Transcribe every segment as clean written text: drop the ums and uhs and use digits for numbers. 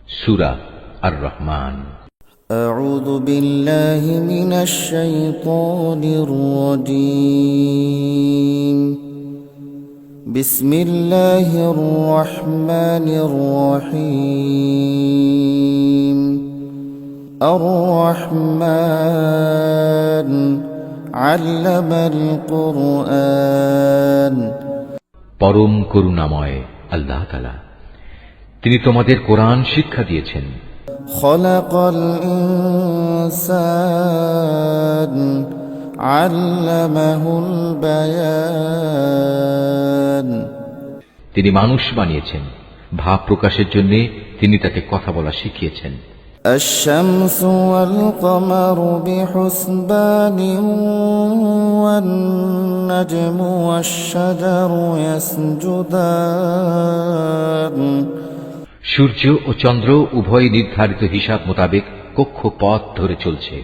সূরা আর-রহমান। أعوذ بالله من الشيطان الرجيم. بسم الله الرحمن الرحيم. الرحمن علم القرآن. পরম করুণাময় আল্লাহ তাআলা, তিনি তোমাদের কোরআন শিক্ষা দিয়েছেন। خلق الإنسان علمه البيان. তিনি মানুষ বানিয়েছেন, ভাব প্রকাশের জন্য তিনি তাকে কথা বলা শিখিয়েছেন। الشمس والقمر بحسبان والنجم والشجر يسجدان. সূর্য ও চন্দ্র উভয় নির্ধারিত হিসাব মোতাবেক কক্ষপথ ধরে চলছে।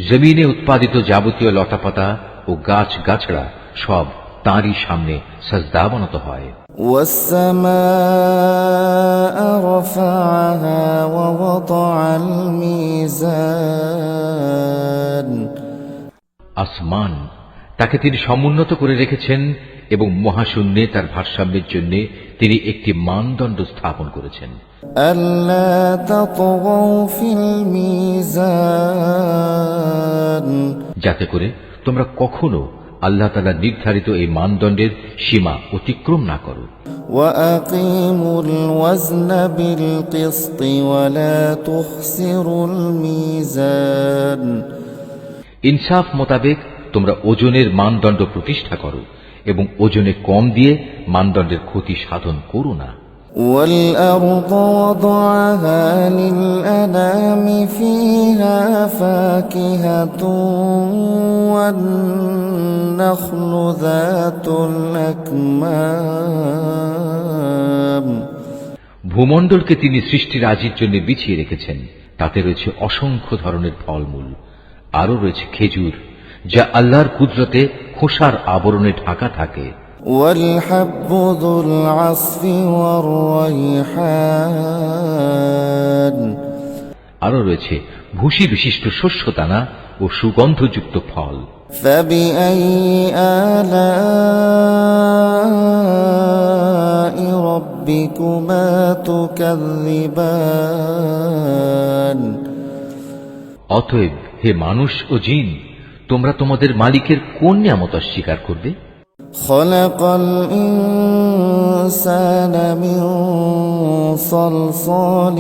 জমিনে উৎপাদিত যাবতীয় লতাপাতা ও গাছ গাছড়া সব তাঁরই সামনে সাজদাবনত হয়। والسماء رفعها ووضع الميزان. আসমান তাকে তিনি সমুন্নত করে রেখেছেন এবং মহাশূন্যে তার ভারসাম্যের জন্য তিনি একটি মানদণ্ড স্থাপন করেছেন। ألا تطغوا في الميزان. যাতে করে তোমরা কখনো আল্লাহ তাআলা নির্ধারিত এই মানদণ্ডের সীমা অতিক্রম না করো। وأقيموا الوزن بالقسط ولا تخسروا الميزان. ইনসাফ মোতাবেক তোমরা ওজনের মানদণ্ড প্রতিষ্ঠা করো এবং ওজনে কম দিয়ে মানদণ্ডের ক্ষতি সাধন করো না। والأرض وضعها للأنام فيها فاكهة والنخل ذات الأكمام. ভূমণ্ডলকে তিনি সৃষ্টিরাজির জন্য বিছিয়ে রেখেছেন, তাতে রয়েছে অসংখ্য ধরনের ফলমূল, আরও রয়েছে খেজুর যা আল্লাহর কুদরতে খোসার আবরণে ঢাকা থাকে। والحب ذو العصف والريحان. আরও রয়েছে ভুসি বিশিষ্ট শস্য দানা ও সুগন্ধযুক্ত ফল। فبأي آلاء ربكما تكذبان. অতএব হে মানুষ ও জিন, তোমরা তোমাদের মালিকের কোন নিয়ামত অস্বীকার করবে? خلق الإنسان من صلصال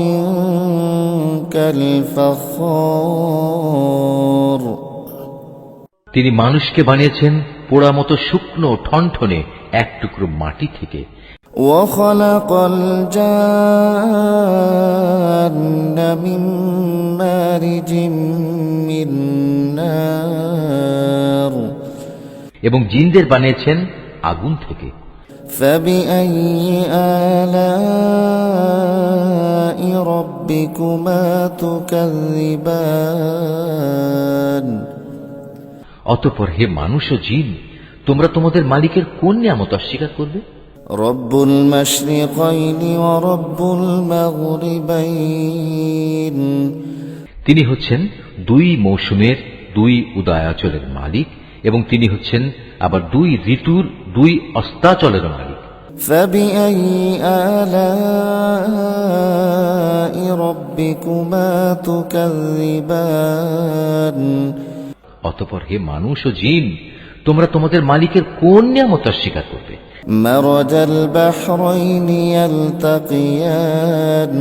كالفخار. তিনি মানুষকে বানিয়েছেন পোড়া মতো শুকনো ঠনঠনে এক টুকরো মাটি থেকে। وخلق الجان من مارج من نار. এবং জিনদের বানিয়েছেন আগুন থেকে। فبأي آلاء ربكما تكذبان. অতঃপর হে মানুষ ও জিন, তোমরা তোমাদের মালিকের কোন নিয়ামত অস্বীকার করবে? رب المشرقين ورب المغربين. তিনি হচ্ছেন দুই মৌসুমের দুই উদয়াচলের মালিক এবং তিনি হচ্ছেন আবার দুই ঋতুর দুই অস্তাচলের মালিক। فبأي آلاء ربكما تكذبان. অতঃপর হে মানুষ ও জিন, তোমরা তোমাদের মালিকের কোন নিয়ামত অস্বীকার করবে? مرج البحرين يلتقيان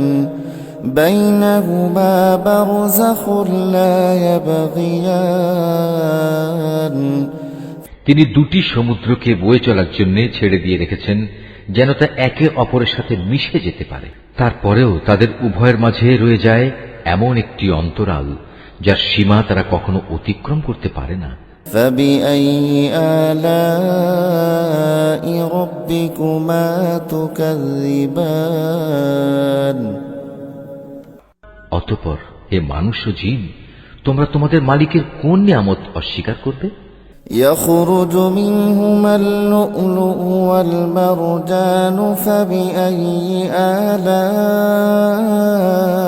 بينهما برزخ لا يبغيان. তিনি দুটি সমুদ্রকে বয়ে চলার জন্য ছেড়ে দিয়ে রেখেছেন যেন তা একে অপরের সাথে মিশে যেতে পারে। তারপরেও তাদের উভয়ের মাঝে রয়ে যায় এমন একটি অন্তরাল যার সীমা তারা কখনো অতিক্রম করতে পারে না। فبأي آلاء ربكما تكذبان. অতঃপর হে মানুষ ও জিন, তোমরা তোমাদের মালিকের কোন নিয়ামত অস্বীকার করবে? يخرج منهما اللؤلؤ والمرجان فبأي آلاء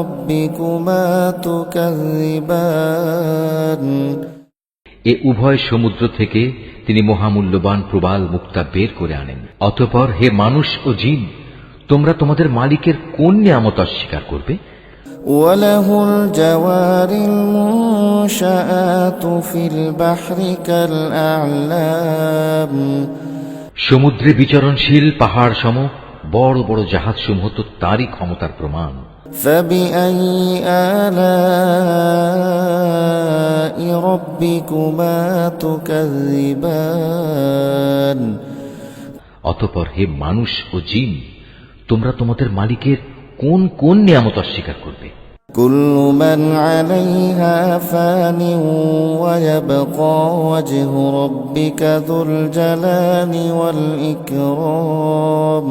ربكما تكذبان এ উভয় সমুদ্র থেকে তিনি মহামূল্যবান প্রবাল মুক্তা বের করে আনেন। অতঃপর হে মানুষ ও জিন, তোমরা তোমাদের মালিকের কোন নিয়ামত অস্বীকার করবে? وله الجوار المنشآت في البحر كالأعلام সমুদ্রে বিচরণশীল পাহাড় সম বড় বড় জাহাজসমূহ তো তারই ক্ষমতার প্রমাণ। فبأي آلاء ربكما تكذبان অতঃপর হে মানুষ ও জিন, তোমরা তোমাদের মালিকের কোন কোন নিয়ামত অস্বীকার করবে? كل من عليها فان ويبقى وجه ربك ذو الجلال والإكرام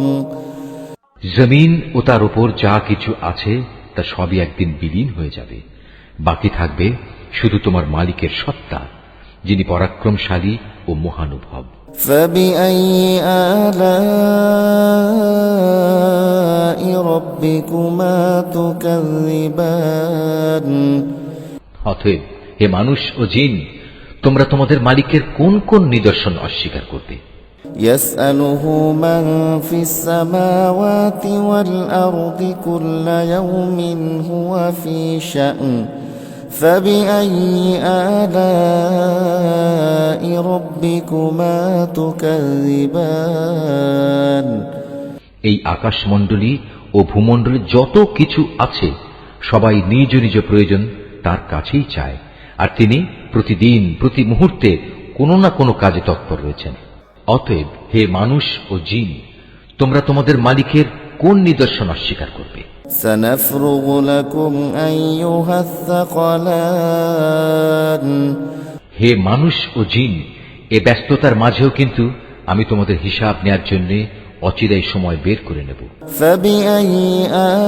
জমিন ও তার উপর যা কিছু আছে তা সবই একদিন বিলীন হয়ে যাবে। বাকি থাকবে শুধু তোমার মালিকের সত্তা, যিনি পরাক্রমশালী ও মহানুভব। فبأي آلاء ربكما تكذبان অতএব হে মানুষ ও জিন, তোমরা তোমাদের মালিকের কোন কোন নিদর্শন অস্বীকার করবে? يسأله من في السماوات والأرض كل يوم هو في شأن فبأي آلاء ربكما تكذبان এই আকাশমণ্ডলী ও ভূমণ্ডলে যত কিছু আছে সবাই নিজ নিজ প্রয়োজন তার কাছেই চায়, আর তিনি প্রতিদিন প্রতি মুহূর্তে কোনো না কোনো কাজে তৎপর রয়েছেন। অতএব হে মানুষ ও জিন, তোমরা তোমাদের মালিকের কোন নিদর্শন অস্বীকার করবে? سنفرغ لكم أيها الثقلان হে মানুষ ও জিন, এ ব্যস্ততার মাঝেও কিন্তু আমি তোমাদের হিসাব নেয়ার জন্য অচিরেই সময় বের করে নেব। فبأي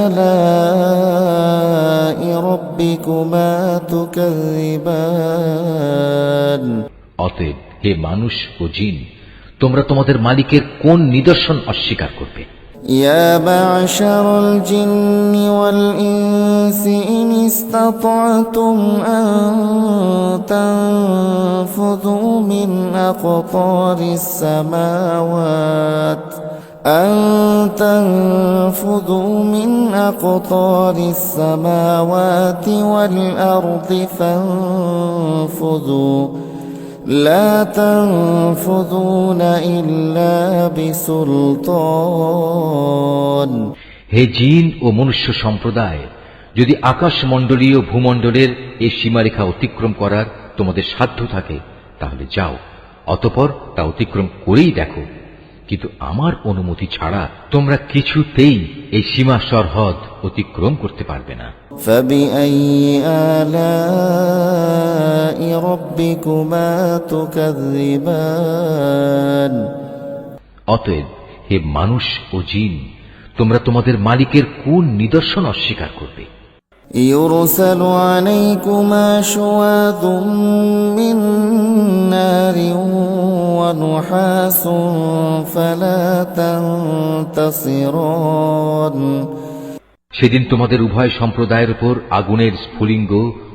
آلاء ربكما تكذبان অতএব হে মানুষ ও জিন, তোমরা তোমাদের মালিকের কোন নিদর্শন অস্বীকার করবে? يا معشر الجن والإنس إن استطعتم أن تنفذوا من أقطار السماوات والأرض فانفذوا لا تنفذون إلا بسلطان হে জিন ও মনুষ্য সম্প্রদায়, যদি আকাশমণ্ডলীয় ভূমণ্ডলের এই সীমারেখা অতিক্রম করার তোমাদের সাধ্য থাকে তাহলে যাও, অতঃপর তা অতিক্রম করেই দেখো, কিন্তু আমার অনুমতি ছাড়া তোমরা কিছুতেই এই সীমা সরহদ অতিক্রম করতে পারবে না। فبأي آلاء ربكما تكذبان অতএব হে মানুষ ও জিন, তোমরা তোমাদের মালিকের কোন নিদর্শন অস্বীকার করবে? يرسل عليكما شواظ من نار ونحاس فلا تنتصران সেদিন তোমাদের উভয় সম্প্রদায়ের উপর আগুনের স্ফুলিঙ্গ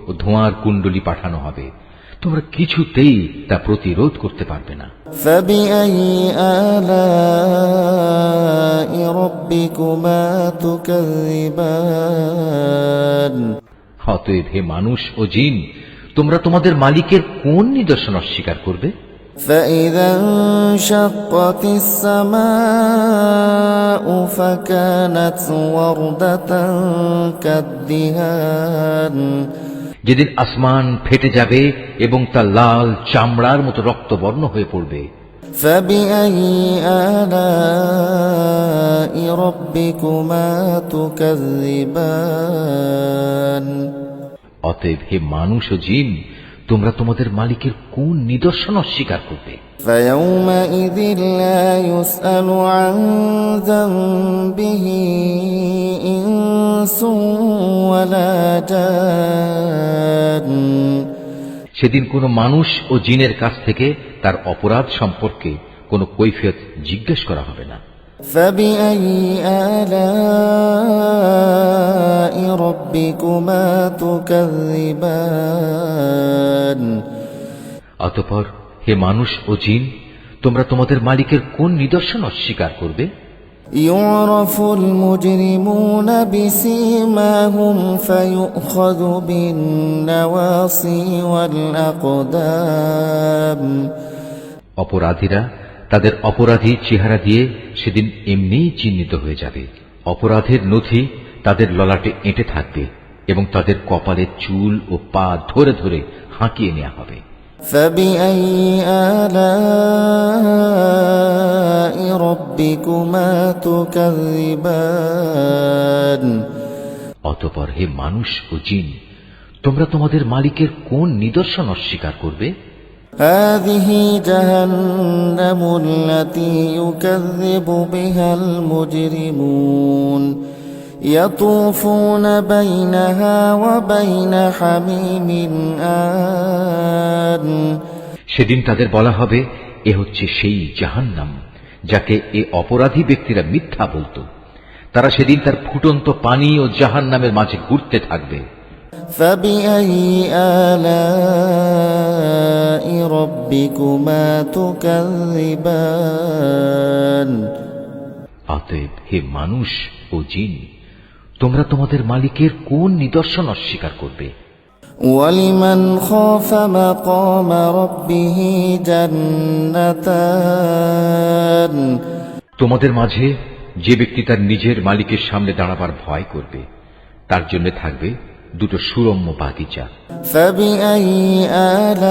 ও ধোঁয়ার কুণ্ডলী পাঠানো হবে, তোমরা কিছুতেই তা প্রতিরোধ করতে পারবে না। فبأي آلاء ربكما تكذبان অতএব হে মানুষ ও জিন, তোমরা তোমাদের মালিকের কোন নিদর্শন অস্বীকার করবে? فإذا انشقت السماء فكانت وردة كالدهان যেদিন আসমান ফেটে যাবে এবং তা লাল চামড়ার মতো রক্তবর্ণ হয়ে পড়বে। فبأي آلاء ربكما تكذبان অতএব হে মানুষ ও জিন, তোমরা তোমাদের মালিকের কোন নিদর্শন অস্বীকার করবে? فيومئذ لا يسأل عن ذنبه إنس ولا جان সেদিন কোনো মানুষ ও জিনের কাছ থেকে তার অপরাধ সম্পর্কে কোনো কৈফিয়ত জিজ্ঞেস করা হবে না। فبأي آلاء ربكما ربكما تكذبان অতঃপর হে মানুষ ও জিন, তোমরা তোমাদের মালিকের কোন নিদর্শন অস্বীকার করবে? يعرف المجرمون بسيماهم فيؤخذ بالنواصي والأقدام অপরাধীরা তাদের অপরাধী চেহারা দিয়ে সেদিন এমনিই চিহ্নিত হয়ে যাবে। অপরাধের নথি তাদের ললাটে এঁটে থাকবে এবং তাদের কপালের চুল ও পা ধরে ধরে হাঁকিয়ে নেওয়া হবে। فبأي آلاء ربكما تكذبان অতঃপর হে মানুষ ও জিন, তোমরা তোমাদের মালিকের কোন নিদর্শন অস্বীকার করবে? هذه جهنم التي يكذب بها المجرمون يطوفون بينها وبين حميم آن সেদিন তাদের বলা হবে, এ হচ্ছে সেই জাহান্নাম যাকে এ অপরাধী ব্যক্তিরা মিথ্যা বলতো। তারা সেদিন তার ফুটন্ত পানি ও জাহান্নামের মাঝে ঘুরতে থাকবে। فبأي آلاء ربكما تكذبان অতএব হে মানুষ ও জিন, তোমরা তোমাদের মালিকের কোন নিদর্শন অস্বীকার করবে? ولمن خاف مقام ربه جنتان তোমাদের মাঝে যে ব্যক্তি তার নিজের মালিকের সামনে দাঁড়াবার ভয় করবে, তার জন্য থাকবে দুটো সুরম্য বাগিচা। فبأي آلاء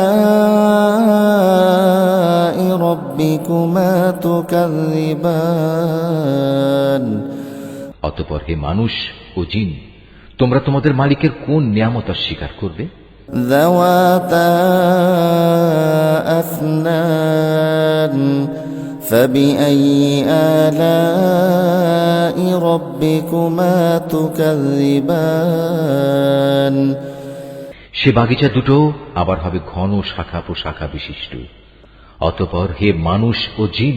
ربكما تكذبان অতঃপর হে মানুষ ও জিন, তোমরা তোমাদের মালিকের কোন নিয়ামত অস্বীকার করবে? ذواتا أفنان فبأي آلاء ربكما تكذبان সে বাগিচা দুটো আবার হবে ঘন শাখা প্রশাখা বিশিষ্ট। অতঃপর হে মানুষ ও জিন,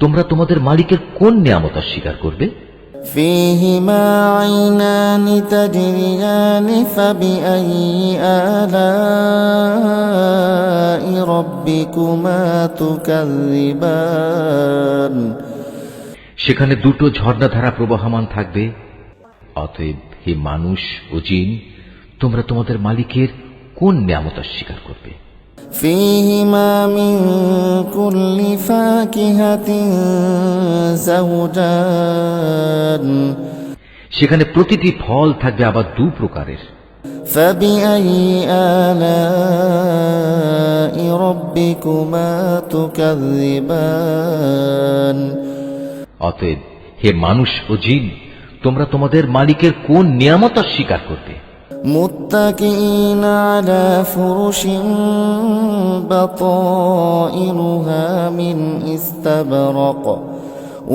তোমরা তোমাদের মালিকের কোন নিয়ামত অস্বীকার করবে? فيهما عينان تجريان فبأي آلاء ربكما تكذبان সেখানে দুটো ঝর্ণাধারা প্রবাহমান থাকবে। অতএব হে মানুষ ও জিন, তোমরা তোমাদের মালিকের কোন নিয়ামত অস্বীকার করবে? فيهما من كل فاكهة زوجان সেখানে প্রতিটি ফল থাকবে আবার দু প্রকারের। فبأي آلاء ربكما تكذبان অতএব হে মানুষ ও জিন, তোমরা তোমাদের মালিকের কোন নিয়ামত অস্বীকার করবে? متكئين على فرش بطائنها من استبرق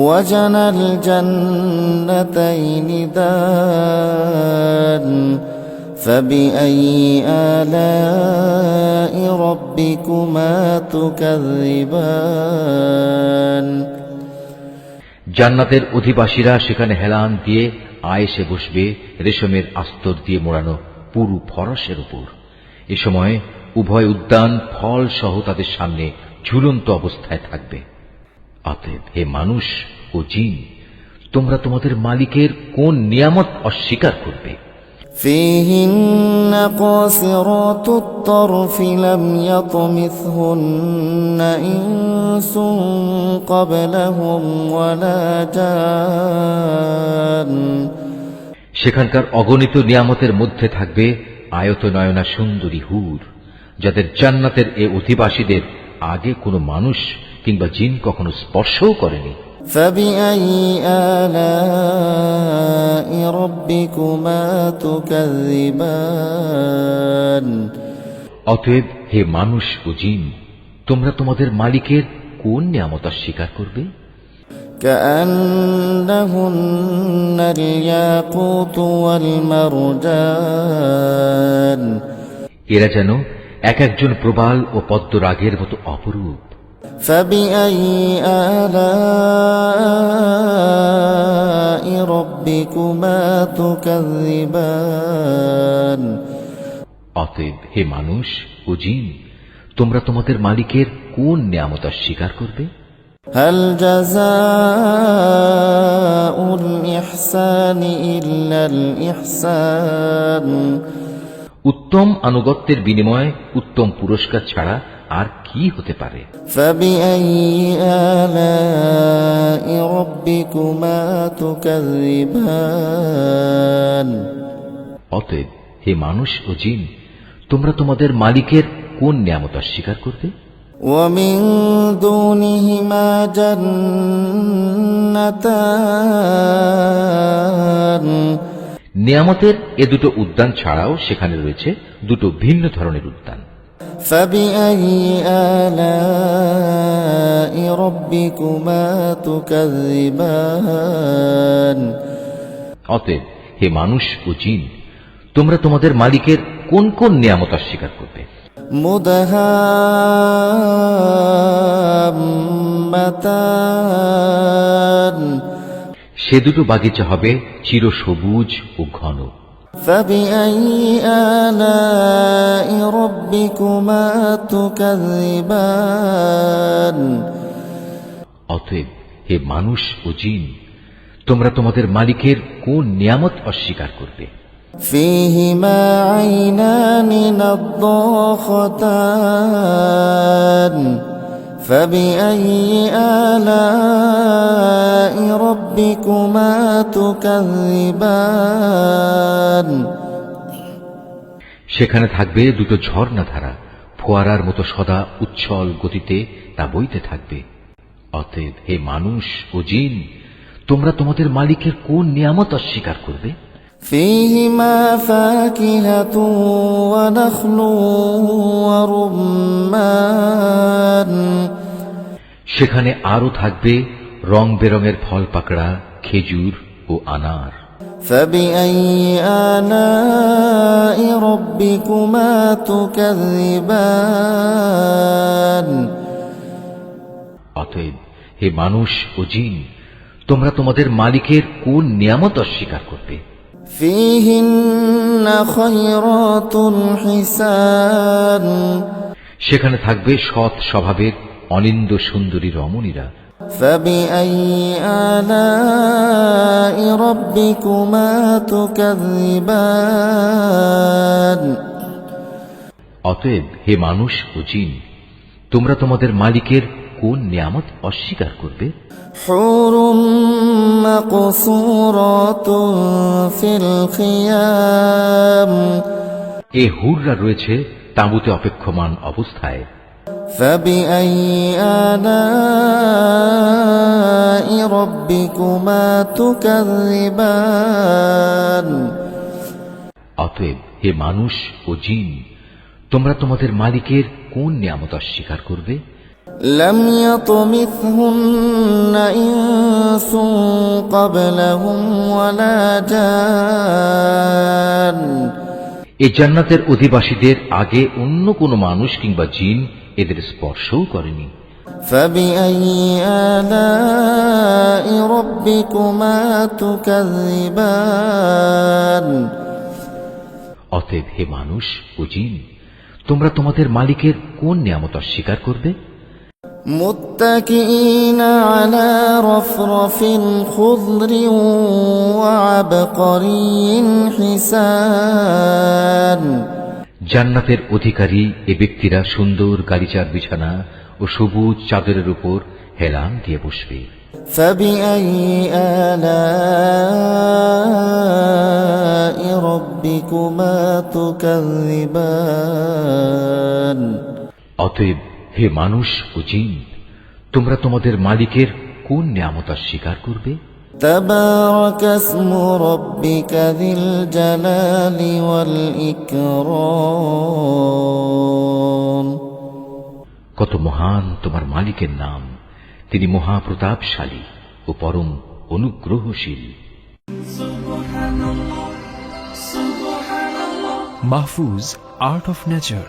وجنى الجنتين دان فبأي آلاء ربكما تكذبان জান্নাতের অধিবাসীরা সেখানে হেলান দিয়ে আয়েসে বসবে রেশমের আস্তর দিয়ে মোড়ানো পুরু ফরসের উপর। এ সময় উভয় উদ্যান ফল সহ তাদের সামনে ঝুলন্ত অবস্থায় থাকবে। অতএব হে মানুষ ও জিন, তোমরা তোমাদের মালিকের কোন নিয়ামত অস্বীকার করবে? فيهن قاصرات الطرف لم يطمثهن إنس قبلهم ولا جان সেখানকার অগণিত নিয়ামতের মধ্যে থাকবে আয়ত নয়না সুন্দরী হুর, যাদের জান্নাতের এ অধিবাসীদের আগে কোনো মানুষ কিংবা জিন কখনো স্পর্শও করেনি। فبأي آلاء ربكما تكذبان অতএব হে মানুষ ও জিন, তোমরা তোমাদের মালিকের কোন নিয়ামত অস্বীকার করবে? كأنهن الياقوت والمرجان এরা যেন এক একজন প্রবাল ও পদ্মরাগের মতো অপরূপ। فبأي آلاء ربكما تكذبان অতএব হে মানুষ ও জিন, তোমরা তোমাদের মালিকের কোন নিয়ামত অস্বীকার করবে? هل جزاء الإحسان إلا الإحسان উত্তম আনুগত্যের বিনিময়ে উত্তম পুরস্কার ছাড়া আর কি হতে পারে? فبأي آلاء ربكما تكذبان অতএব হে মানুষ ও জিন, তোমরা তোমাদের মালিকের কোন নিয়ামত অস্বীকার করবে? ومن دونهما جنتان নিয়ামতের এ দুটো উদ্যান ছাড়াও সেখানে রয়েছে দুটো ভিন্ন ধরনের উদ্যান। فبأي آلاء ربكما تكذبان অতএব হে মানুষ ও জিন, তোমরা তোমাদের মালিকের কোন কোন নিয়ামত অস্বীকার করবে? مدهامتان সে দুটো বাগিচা হবে চিরসবুজ ও ঘন। فبأي آلاء ربكما تكذبان অতএব হে মানুষ ও জিন, তোমরা তোমাদের মালিকের কোন নিয়ামত অস্বীকার করবে? فيهما عينان نضاختان فبأي آلاء ربكما تكذبان সেখানে থাকবে দুটো ঝর্ণাধারা, ফোয়ারার মতো সদা উচ্ছল গতিতে তা বইতে থাকবে। অতএব হে মানুষ ও জিন, তোমরা তোমাদের মালিকের কোন নিয়ামত অস্বীকার করবে? فيهما فاكهة ونخل ورمان সেখানে আরো থাকবে রং বেরঙের ফল পাকড়া, খেজুর ও আনার। فبأي آلاء ربكما تكذبان অতএব হে মানুষ ও জিন, তোমরা তোমাদের মালিকের কোন নিয়ামত অস্বীকার করবে? فيهن خيرات حسان সেখানে থাকবে সৎ স্বভাবের অনিন্দ্য সুন্দরী রমণীরা। فبأي آلاء ربكما تكذبان অতএব হে মানুষ ও জিন, তোমরা তোমাদের মালিকের কোন নিয়ামত অস্বীকার করবে? حور مقصورات في الخيام এ হুররা রয়েছে তাঁবুতে অপেক্ষমান অবস্থায়। فبأي آلاء ربكما تكذبان অতএব হে মানুষ ও জিন, তোমরা তোমাদের মালিকের কোন নিয়ামত অস্বীকার করবে? لم يطمثهن إنس قبلهم ولا جان এই জান্নাতের অধিবাসীদের আগে অন্য কোনো মানুষ কিংবা জিন এদের স্পর্শও করেনি। فبأي آلاء ربكما تكذبان অতএব হে মানুষ ও জিন, তোমরা তোমাদের মালিকের কোন নিয়ামত অস্বীকার করবে? متكئين على رفرف خضر وعبقري حسان জান্নাতের অধিকারী এ ব্যক্তিরা সুন্দর গালিচার বিছানা ও সবুজ চাদরের উপর হেলান দিয়ে বসবে। فبأي آلاء ربكما تكذبان অতএব হে মানুষ ও জিন, তোমরা তোমাদের মালিকের কোন নিয়ামত অস্বীকার করবে? تبارك اسم ربك ذي الجلال والإكرام কত মহান তোমার মালিকের নাম, তিনি মহাপ্রতাপশালী ও পরম অনুগ্রহশীল। Mahfuz, Art of Nature.